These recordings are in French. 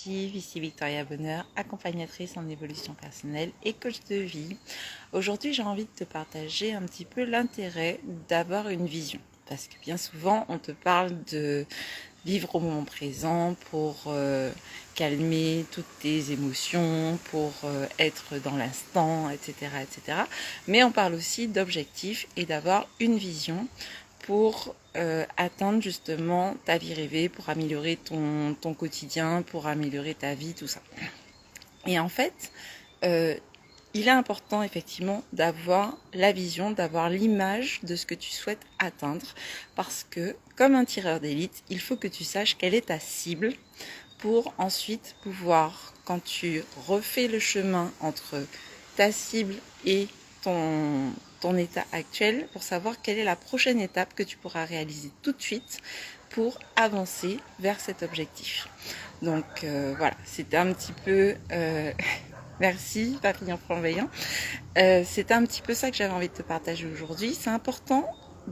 positive, ici Victoria Bonheur, accompagnatrice en évolution personnelle et coach de vie. Aujourd'hui, j'ai envie de te partager un petit peu l'intérêt d'avoir une vision. Parce que bien souvent, on te parle de vivre au moment présent pour calmer toutes tes émotions, pour être dans l'instant, etc., etc. Mais on parle aussi d'objectifs et d'avoir une vision pour atteindre justement ta vie rêvée, pour améliorer ton quotidien, pour améliorer ta vie, tout ça. Et en fait, il est important effectivement d'avoir la vision, d'avoir l'image de ce que tu souhaites atteindre, parce que comme un tireur d'élite, il faut que tu saches quelle est ta cible pour ensuite pouvoir, quand tu refais le chemin entre ta cible et ton état actuel, pour savoir quelle est la prochaine étape que tu pourras réaliser tout de suite pour avancer vers cet objectif. Donc voilà, c'était un petit peu... Merci, papillon flamboyant. C'était un petit peu ça que j'avais envie de te partager aujourd'hui. C'est important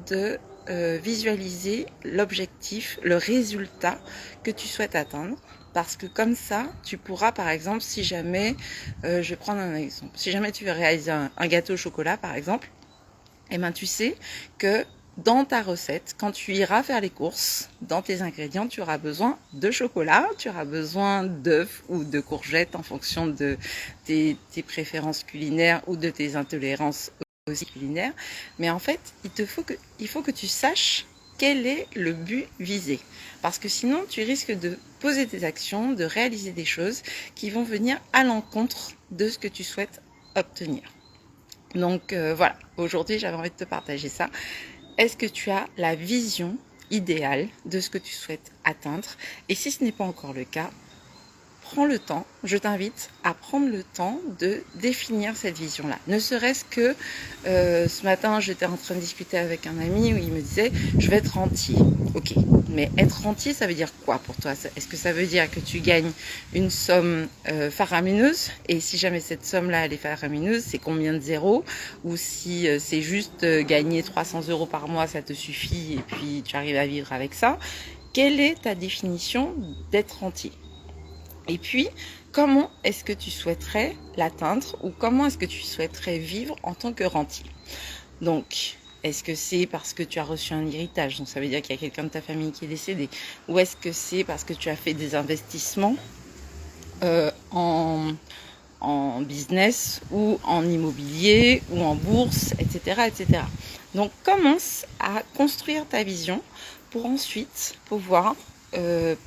de visualiser l'objectif, le résultat que tu souhaites atteindre. Parce que comme ça, tu pourras, par exemple, si jamais, je vais prendre un exemple, si jamais tu veux réaliser un gâteau au chocolat, par exemple, eh ben, tu sais que dans ta recette, quand tu iras faire les courses, dans tes ingrédients, tu auras besoin de chocolat, tu auras besoin d'œufs ou de courgettes en fonction de tes préférences culinaires ou de tes intolérances aussi culinaires. Mais en fait, il faut que tu saches quel est le but visé. Parce que sinon, tu risques de poser des actions, de réaliser des choses qui vont venir à l'encontre de ce que tu souhaites obtenir. Donc voilà, aujourd'hui j'avais envie de te partager ça. Est-ce que tu as la vision idéale de ce que tu souhaites atteindre? Et si ce n'est pas encore le cas, prends le temps, je t'invite à prendre le temps de définir cette vision-là. Ne serait-ce que ce matin, j'étais en train de discuter avec un ami où il me disait « je vais être rentier ». Ok, mais être rentier, ça veut dire quoi pour toi? Est-ce que ça veut dire que tu gagnes une somme faramineuse? Et si jamais cette somme-là, elle est faramineuse, c'est combien de zéros? Ou si c'est juste gagner 300 € par mois, ça te suffit et puis tu arrives à vivre avec ça? Quelle est ta définition d'être rentier? Et puis, comment est-ce que tu souhaiterais l'atteindre ou comment est-ce que tu souhaiterais vivre en tant que rentier? Donc, est-ce que c'est parce que tu as reçu un héritage, donc ça veut dire qu'il y a quelqu'un de ta famille qui est décédé, ou est-ce que c'est parce que tu as fait des investissements en business ou en immobilier ou en bourse, etc., etc. Donc, commence à construire ta vision pour ensuite pouvoir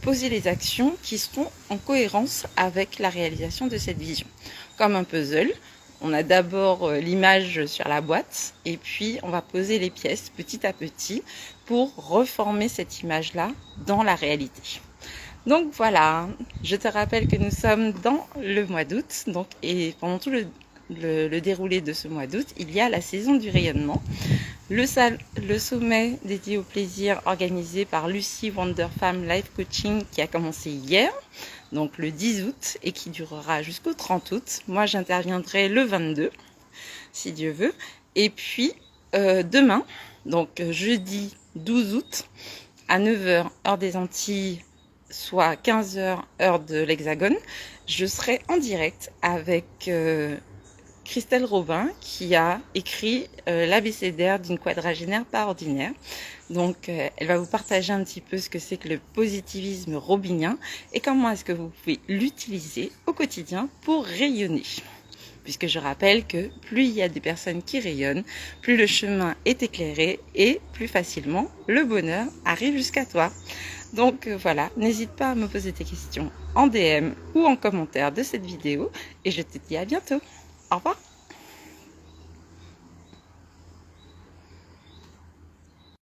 poser les actions qui seront en cohérence avec la réalisation de cette vision. Comme un puzzle, on a d'abord l'image sur la boîte et puis on va poser les pièces petit à petit pour reformer cette image-là dans la réalité. Donc voilà, je te rappelle que nous sommes dans le mois d'août, et pendant tout le déroulé de ce mois d'août, il y a la saison du rayonnement. Le sommet dédié au plaisir organisé par Lucy Wonder Femme Life Coaching qui a commencé hier, donc le 10 août et qui durera jusqu'au 30 août. Moi, j'interviendrai le 22, si Dieu veut. Et puis, demain, donc jeudi 12 août, à 9h, heure des Antilles, soit 15h, heure de l'Hexagone, je serai en direct avec... Christelle Robin qui a écrit l'abécédaire d'une quadragénaire pas ordinaire. Donc elle va vous partager un petit peu ce que c'est que le positivisme robinien et comment est-ce que vous pouvez l'utiliser au quotidien pour rayonner. Puisque je rappelle que plus il y a des personnes qui rayonnent, plus le chemin est éclairé et plus facilement le bonheur arrive jusqu'à toi. Donc voilà, n'hésite pas à me poser tes questions en DM ou en commentaire de cette vidéo et je te dis à bientôt. Au revoir.